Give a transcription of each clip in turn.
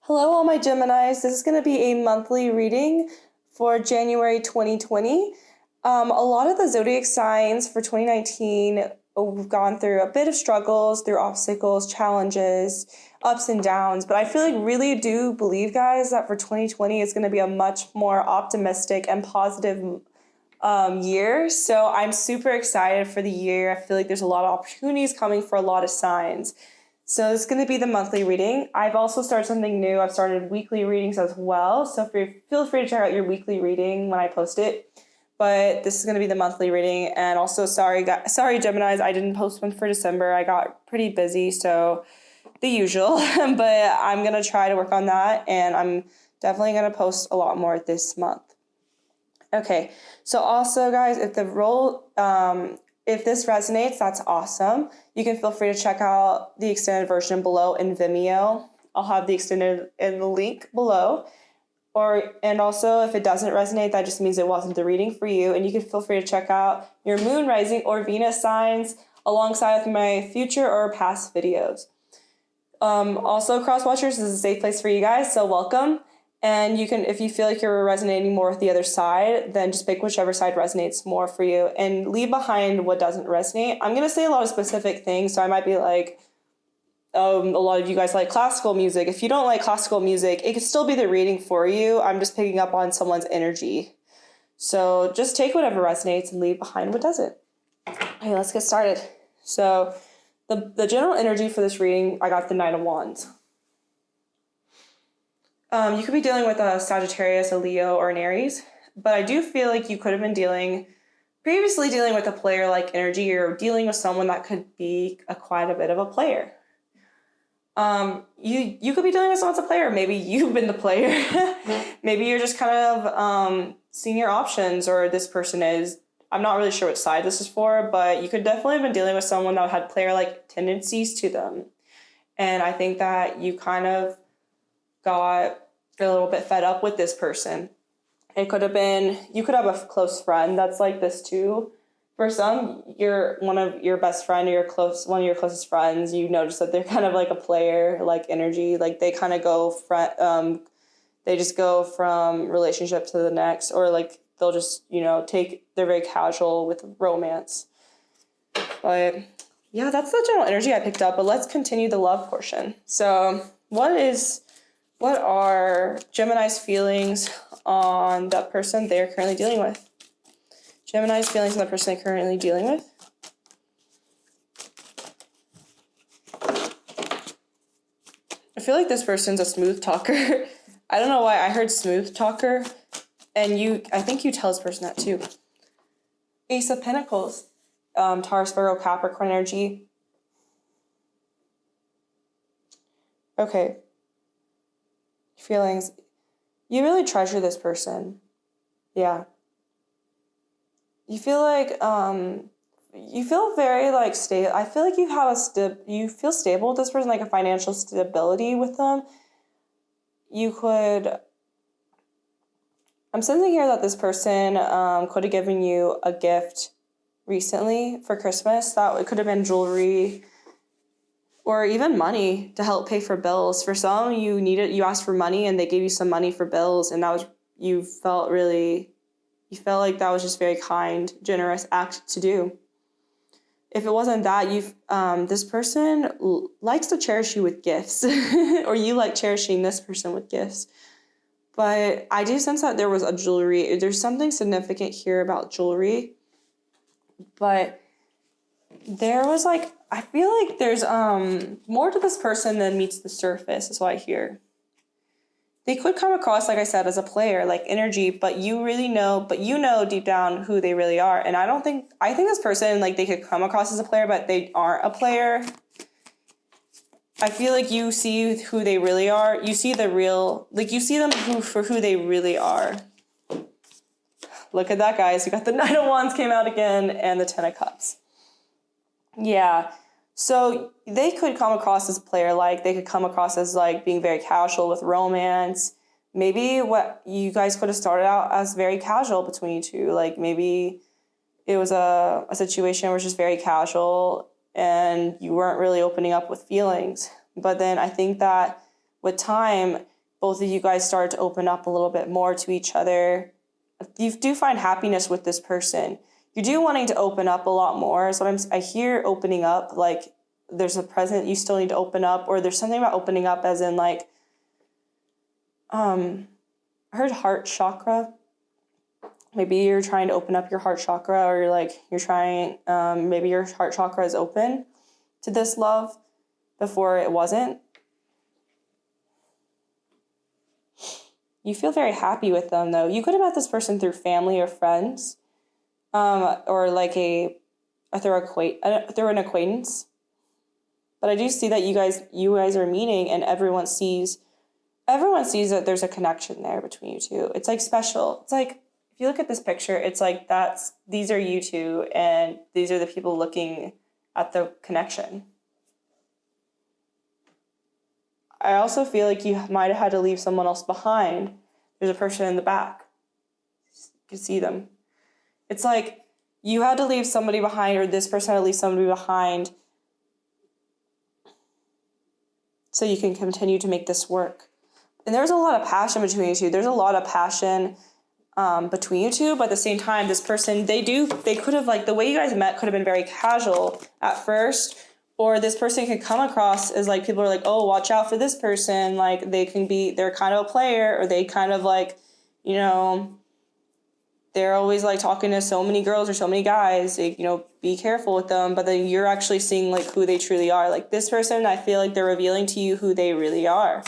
Hello, all my Geminis. This is going to be a monthly reading for January 2020. A lot of the zodiac signs for 2019, we've gone through a bit of struggles, through obstacles, challenges, ups and downs. But I feel like really do believe, guys, that for 2020 it's going to be a much more optimistic and positive year. So I'm super excited for the year. I feel like there's a lot of opportunities coming for a lot of signs. So it's going to be the monthly reading. I've also started something new. I've started weekly readings as well. So feel free to check out your weekly reading when I post it. But this is going to be the monthly reading. And also, sorry Geminis, I didn't post one for December. I got pretty busy, so the usual. But I'm going to try to work on that. And I'm definitely going to post a lot more this month. Okay, so also, guys, if this resonates, that's awesome. You can feel free to check out the extended version below in Vimeo. I'll have the extended in the link below. And also, if it doesn't resonate, that just means it wasn't the reading for you. And you can feel free to check out your moon, rising, or Venus signs alongside with my future or past videos. Also, cross watchers, this is a safe place for you guys, so welcome. And you can, if you feel like you're resonating more with the other side, then just pick whichever side resonates more for you and leave behind what doesn't resonate. I'm going to say a lot of specific things, so I might be like, a lot of you guys like classical music. If you don't like classical music, it could still be the reading for you. I'm just picking up on someone's energy. So just take whatever resonates and leave behind what doesn't. Okay, let's get started. So the general energy for this reading, I got the Knight of Wands. You could be dealing with a Sagittarius, a Leo, or an Aries, but I do feel like you could have been previously dealing with a player-like energy, or dealing with someone that could be quite a bit of a player. You could be dealing with someone that's a player. Maybe you've been the player. Maybe you're just kind of seeing your options, or this person is. I'm not really sure which side this is for, but you could definitely have been dealing with someone that had player-like tendencies to them. And I think that you kind of got a little bit fed up with this person. It could have been, you could have a close friend that's like this too. For some, you're one of your best friend or one of your closest friends, you notice that they're kind of like a player, like energy, like they kind of they just go from relationship to the next, or like they'll just, they're very casual with romance. But yeah, that's the general energy I picked up, but let's continue the love portion. So what are Gemini's feelings on that person they're currently dealing with? Gemini's feelings on the person they're currently dealing with. I feel like this person's a smooth talker. I don't know why I heard smooth talker. And I think you tell this person that too. Ace of Pentacles. Taurus, Virgo, Capricorn energy. Okay. Feelings. You really treasure this person. Yeah. You feel like you feel very like stable. I feel like you feel stable with this person, like a financial stability with them. I'm sensing here that this person could have given you a gift recently for Christmas. That it could have been jewelry or even money to help pay for bills. For some, you asked for money and they gave you some money for bills, and you felt like that was just very kind, generous act to do. If it wasn't that, this person likes to cherish you with gifts, or you like cherishing this person with gifts. But I do sense that there's something significant here about jewelry, but there was I feel like there's more to this person than meets the surface, is what I hear. They could come across, like I said, as a player, like energy, but you know deep down who they really are. And I think this person, they could come across as a player, but they aren't a player. I feel like you see who they really are. You see you see them for who they really are. Look at that, guys. We got the Knight of Wands came out again, and the Ten of Cups. Yeah, so they could come across as player-like. They could come across as being very casual with romance. Maybe what you guys could have started out as very casual between you two. Maybe it was a situation where it's just very casual and you weren't really opening up with feelings. But then I think that with time, both of you guys start to open up a little bit more to each other. You do find happiness with this person. You do wanting to open up a lot more. Sometimes I hear opening up, like there's a present you still need to open up, or there's something about opening up as in like, I heard heart chakra. Maybe you're trying to open up your heart chakra, or you're trying, maybe your heart chakra is open to this love before it wasn't. You feel very happy with them, though. You could have met this person through family or friends, or like through an acquaintance. But I do see that you guys are meeting, and everyone sees that there's a connection there between you two. It's like special. It's like, if you look at this picture, it's like these are you two, and these are the people looking at the connection. I also feel like you might have had to leave someone else behind. There's a person in the back. You can see them. It's like you had to leave somebody behind, or this person had to leave somebody behind, so you can continue to make this work. And there's a lot of passion between you two. There's a lot of passion between you two, but at the same time, this person, they could have, like, the way you guys met could have been very casual at first, or this person can come across as like, people are like, oh, watch out for this person. Like, they're kind of a player, or they kind of like, they're always like talking to so many girls or so many guys, like, be careful with them. But then you're actually seeing like who they truly are. Like, this person, I feel like they're revealing to you who they really are.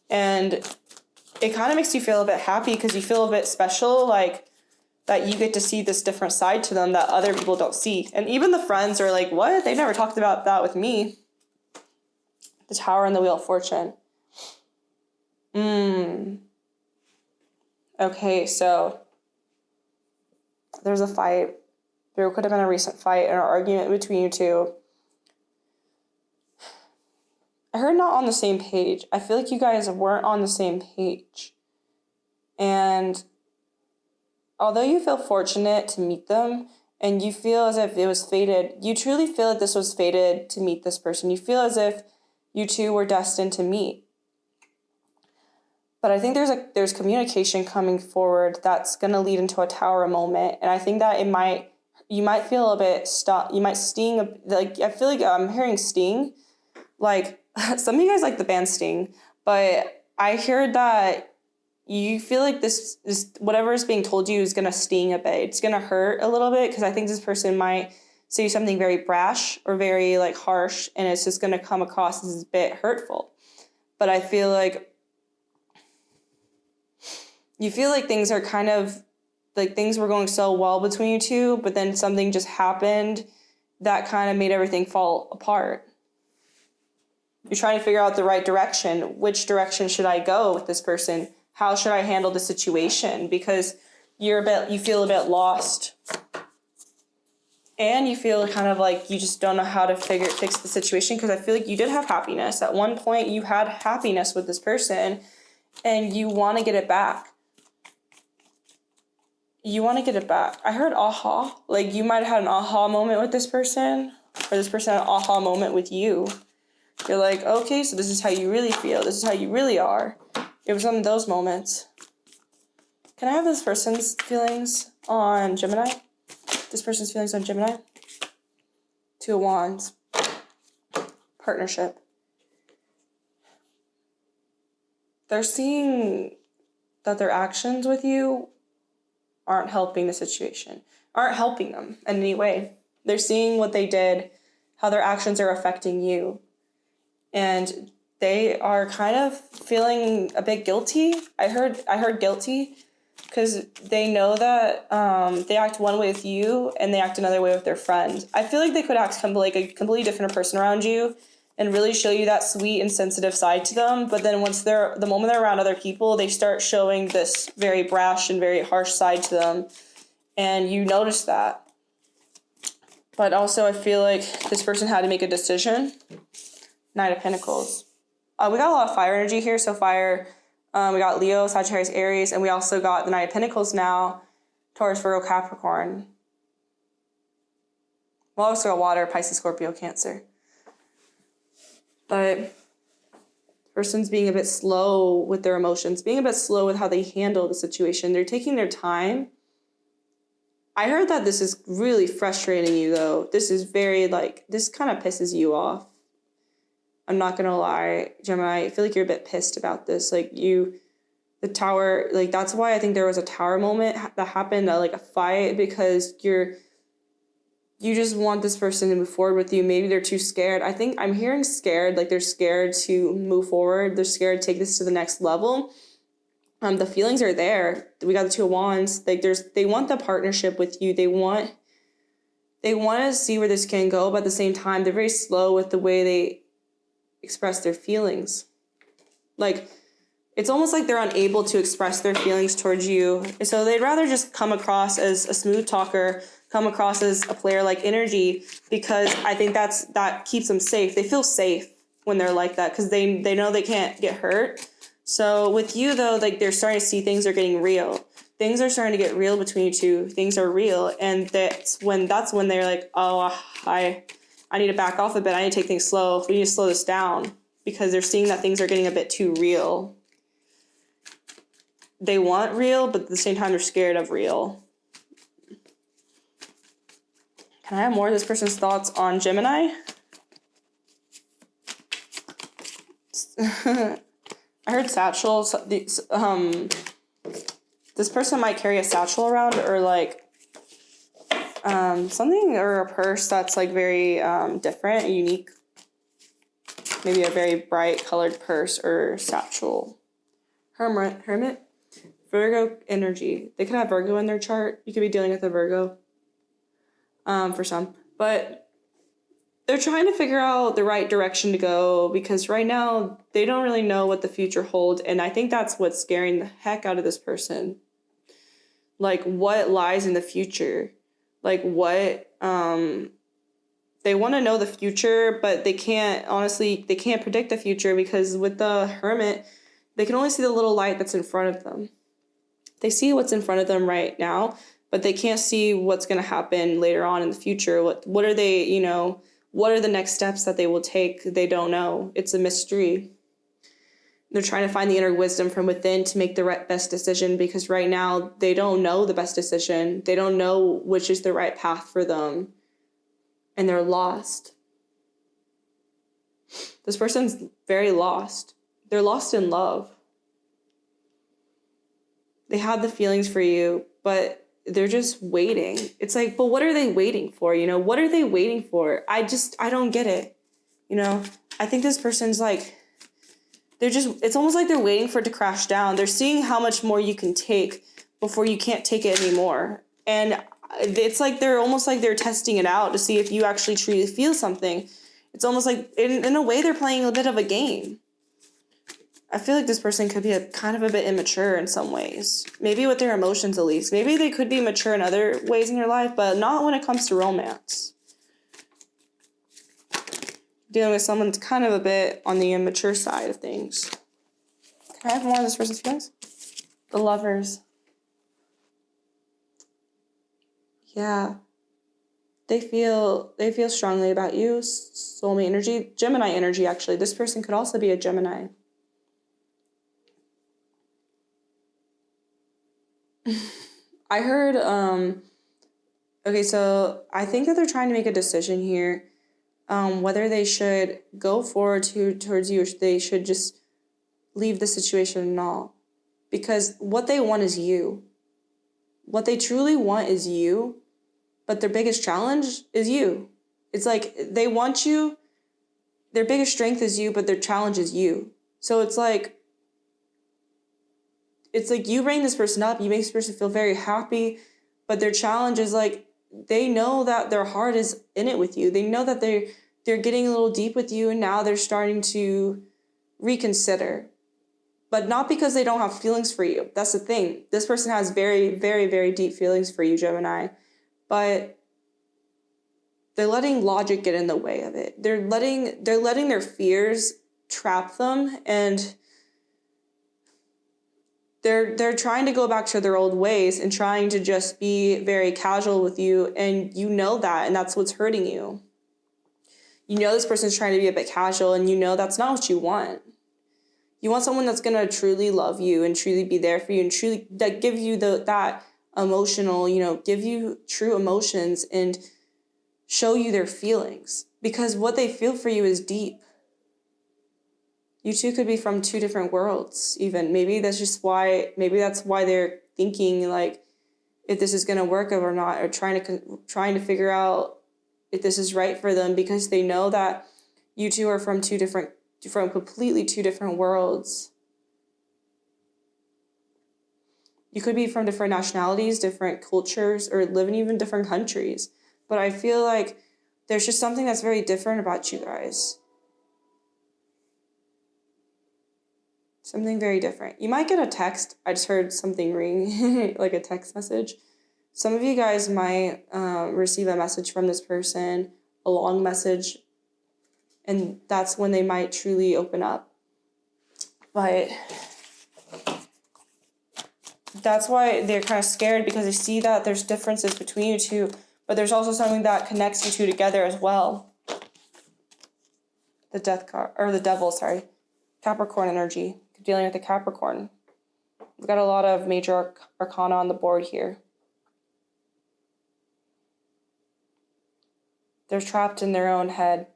And it kind of makes you feel a bit happy, because you feel a bit special, like that you get to see this different side to them that other people don't see. And even the friends are like, what? They've never talked about that with me. The Tower and the Wheel of Fortune. Okay, so there's a fight. There could have been a recent fight and an argument between you two. I heard not on the same page. I feel like you guys weren't on the same page. And although you feel fortunate to meet them, and you feel as if it was fated, you truly feel that this was fated to meet this person. You feel as if you two were destined to meet. But I think there's communication coming forward that's going to lead into a Tower moment. And I think that you might feel a bit stuck. You might sting, like, I feel like I'm hearing sting. Like, some of you guys like the band Sting, but I heard that you feel like this whatever is being told you is going to sting a bit. It's going to hurt a little bit, because I think this person might say something very brash or very like harsh, and it's just going to come across as a bit hurtful. But I feel like you feel like things are kind of like, things were going so well between you two, but then something just happened that kind of made everything fall apart. You're trying to figure out the right direction. Which direction should I go with this person? How should I handle the situation? Because you feel a bit lost. And you feel kind of like you just don't know how to fix the situation, because I feel like you did have happiness. At one point, you had happiness with this person, and you want to get it back. I heard aha. Like, you might have had an aha moment with this person, or this person had an aha moment with you. You're like, okay, so this is how you really feel. This is how you really are. It was one of those moments. Can I have this person's feelings on Gemini? This person's feelings on Gemini? Two of Wands. Partnership. They're seeing that their actions with you aren't helping the situation, aren't helping them in any way. They're seeing what they did, how their actions are affecting you. And they are kind of feeling a bit guilty. I heard guilty, because they know that they act one way with you and they act another way with their friends. I feel like they could act like a completely different person around you and really show you that sweet and sensitive side to them. But then the moment they're around other people, they start showing this very brash and very harsh side to them. And you notice that. But also I feel like this person had to make a decision. Knight of Pentacles. We got a lot of fire energy here. So fire, we got Leo, Sagittarius, Aries, and we also got the Knight of Pentacles now. Taurus, Virgo, Capricorn. We also got water, Pisces, Scorpio, Cancer. But person's being a bit slow with their emotions, being a bit slow with how they handle the situation. They're taking their time. I heard that this is really frustrating you, though. This is very, like, this kind of pisses you off. I'm not going to lie, Gemini. I feel like you're a bit pissed about this. Like, the tower, like, that's why I think there was a tower moment that happened, like a fight, because you just want this person to move forward with you. Maybe they're too scared. I think I'm hearing scared, like they're scared to move forward. They're scared to take this to the next level. The feelings are there. We got the Two of Wands. Like they want the partnership with you. They want to see where this can go, but at the same time, they're very slow with the way they express their feelings. Like, it's almost like they're unable to express their feelings towards you. So they'd rather just come across as a smooth talker, come across as a player-like energy, because I think that keeps them safe. They feel safe when they're like that because they know they can't get hurt. So with you, though, like, they're starting to see things are getting real. Things are starting to get real between you two. Things are real. And that's when they're like, oh, I need to back off a bit. I need to take things slow. We need to slow this down, because they're seeing that things are getting a bit too real. They want real, but at the same time, they're scared of real. Can I have more of this person's thoughts on Gemini? I heard satchels. This person might carry a satchel around, or like something, or a purse that's like very different, unique. Maybe a very bright colored purse or satchel. Hermit. Virgo energy. They could have Virgo in their chart. You could be dealing with a Virgo for some. But they're trying to figure out the right direction to go, because right now they don't really know what the future holds. And I think that's what's scaring the heck out of this person. Like, what lies in the future? Like, what... they want to know the future, but they can't predict the future, because with the Hermit, they can only see the little light that's in front of them. They see what's in front of them right now, but they can't see what's going to happen later on in the future. What are they, what are the next steps that they will take? They don't know. It's a mystery. They're trying to find the inner wisdom from within to make the best decision, because right now they don't know the best decision. They don't know which is the right path for them. And they're lost. This person's very lost. They're lost in love. They have the feelings for you, but they're just waiting. It's like, but what are they waiting for? What are they waiting for? I don't get it. I think this person's like, it's almost like they're waiting for it to crash down. They're seeing how much more you can take before you can't take it anymore. And it's like they're testing it out to see if you actually truly feel something. It's almost like, in a way, they're playing a bit of a game. I feel like this person could be kind of a bit immature in some ways. Maybe with their emotions, at least. Maybe they could be mature in other ways in their life, but not when it comes to romance. Dealing with someone that's kind of a bit on the immature side of things. Can I have more of this person's feelings? The Lovers. Yeah. They feel strongly about you. Soulmate energy. Gemini energy, actually. This person could also be a Gemini. I heard, okay, so I think that they're trying to make a decision here, whether they should go forward towards you, or they should just leave the situation and all. Because what they want is you. What they truly want is you, but their biggest challenge is you. It's like they want you, their biggest strength is you, but their challenge is you. So it's like you bring this person up, you make this person feel very happy, but their challenge is like, they know that their heart is in it with you. They know that they're getting a little deep with you, and now they're starting to reconsider. But not because they don't have feelings for you. That's the thing. This person has very, very, very deep feelings for you, Gemini. But they're letting logic get in the way of it. They're letting their fears trap them, and they're trying to go back to their old ways and trying to just be very casual with you, and you know that, and that's what's hurting you. You know this person's trying to be a bit casual, and you know that's not what you want. You want someone that's going to truly love you and truly be there for you and truly that give you that emotional, give you true emotions and show you their feelings, because what they feel for you is deep. You two could be from two different worlds even. Maybe that's why they're thinking like if this is going to work or not, or trying to figure out if this is right for them, because they know that you two are from completely two different worlds. You could be from different nationalities, different cultures, or live in even different countries. But I feel like there's just something that's very different about you guys. Something very different. You might get a text. I just heard something ring, like a text message. Some of you guys might receive a message from this person, a long message, and that's when they might truly open up. But that's why they're kind of scared, because they see that there's differences between you two, but there's also something that connects you two together as well. The death card, or the devil, sorry. Capricorn energy. Dealing with the Capricorn. We've got a lot of major arcana on the board here. They're trapped in their own head.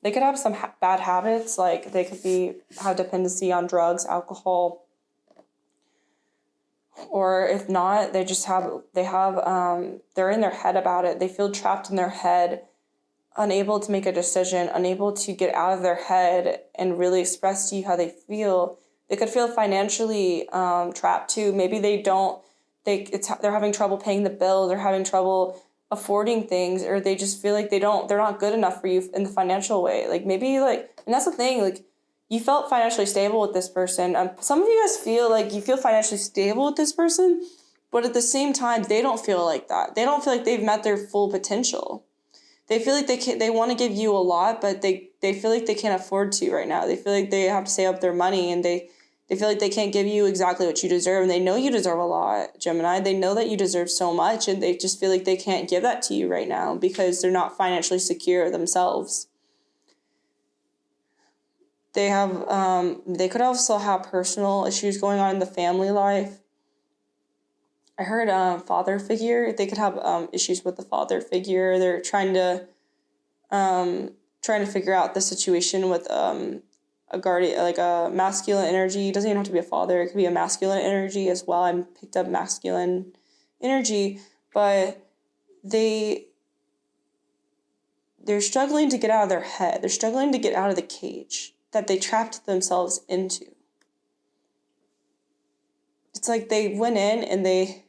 They could have some bad habits, like they could have dependency on drugs, alcohol, or if not, they're in their head about it. They feel trapped in their head, unable to make a decision, unable to get out of their head and really express to you how they feel. They could feel financially trapped too. Maybe they're having trouble paying the bills, they're having trouble affording things, or they just feel like they're not good enough for you in the financial way. Like maybe and that's the thing, like you felt financially stable with this person. Some of you guys feel like you feel financially stable with this person, but at the same time, they don't feel like that. They don't feel like they've met their full potential. They feel like they want to give you a lot, but they feel like they can't afford to right now. They feel like they have to save up their money, and they feel like they can't give you exactly what you deserve. And they know you deserve a lot, Gemini. They know that you deserve so much, and they just feel like they can't give that to you right now because they're not financially secure themselves. They could also have personal issues going on in the family life. I heard father figure. They could have issues with the father figure. They're trying to figure out the situation with a guardian, like a masculine energy. It doesn't even have to be a father. It could be a masculine energy as well. I picked up masculine energy, but they're struggling to get out of their head. They're struggling to get out of the cage that they trapped themselves into. It's like they went in and they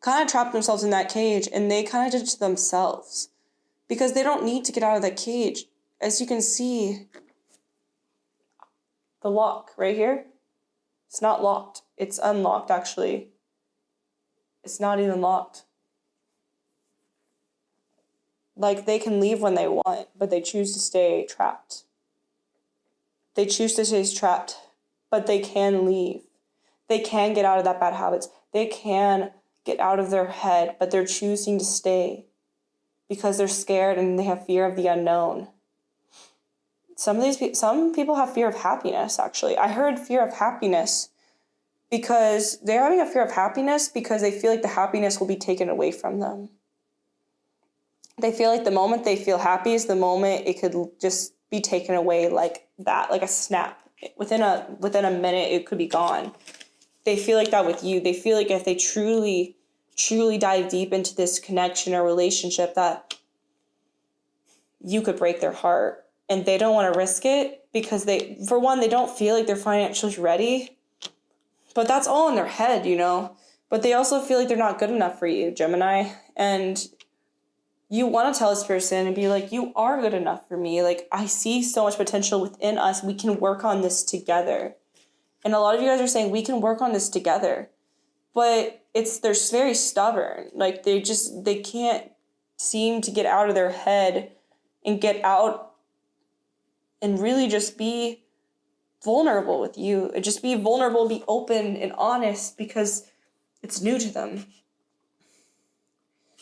kind of trapped themselves in that cage, and they kind of did it to themselves because they don't need to get out of that cage. As you can see, the lock right here, it's not locked. It's unlocked, actually. It's not even locked. Like, they can leave when they want, but they choose to stay trapped. They choose to stay trapped, but they can leave. They can get out of that bad habits. They can get out of their head, but they're choosing to stay because they're scared and they have fear of the unknown. Some people have fear of happiness, actually. I heard fear of happiness because they're having a fear of happiness because they feel like the happiness will be taken away from them. They feel like the moment they feel happy is the moment it could just be taken away like that, like a snap. Within a minute, it could be gone. They feel like that with you. They feel like if they truly, truly dive deep into this connection or relationship, that you could break their heart. And they don't want to risk it because they don't feel like they're financially ready. But that's all in their head, But they also feel like they're not good enough for you, Gemini. And you want to tell this person and be like, you are good enough for me. Like, I see so much potential within us. We can work on this together. And a lot of you guys are saying, we can work on this together. But they're very stubborn. Like, they can't seem to get out of their head and get out and really just be vulnerable with you. Just be vulnerable, be open and honest because it's new to them.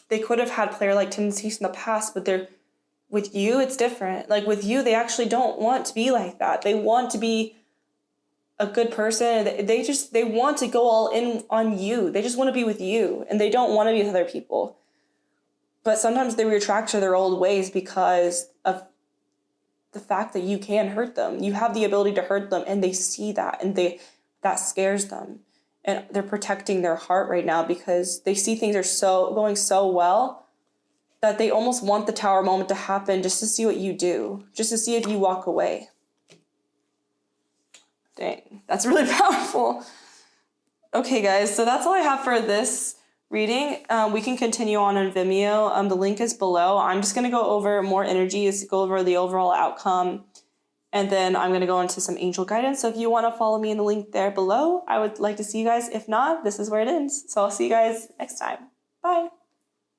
They could have had player-like tendencies in the past, but with you, it's different. Like with you, they actually don't want to be like that. They want to be a good person. They want to go all in on you. They just want to be with you, and they don't want to be with other people. But sometimes they retract to their old ways because of the fact that you can hurt them. You have the ability to hurt them, and they see that, and that scares them. And they're protecting their heart right now because they see things are going so well that they almost want the tower moment to happen just to see what you do, just to see if you walk away. Dang, that's really powerful. Okay, guys, so that's all I have for this reading. We can continue on Vimeo. The link is below. I'm just going to go over more energies, go over the overall outcome, and then I'm going to go into some angel guidance. So if you want to follow me in the link there below, I would like to see you guys. If not, this is where it ends. So I'll see you guys next time. Bye.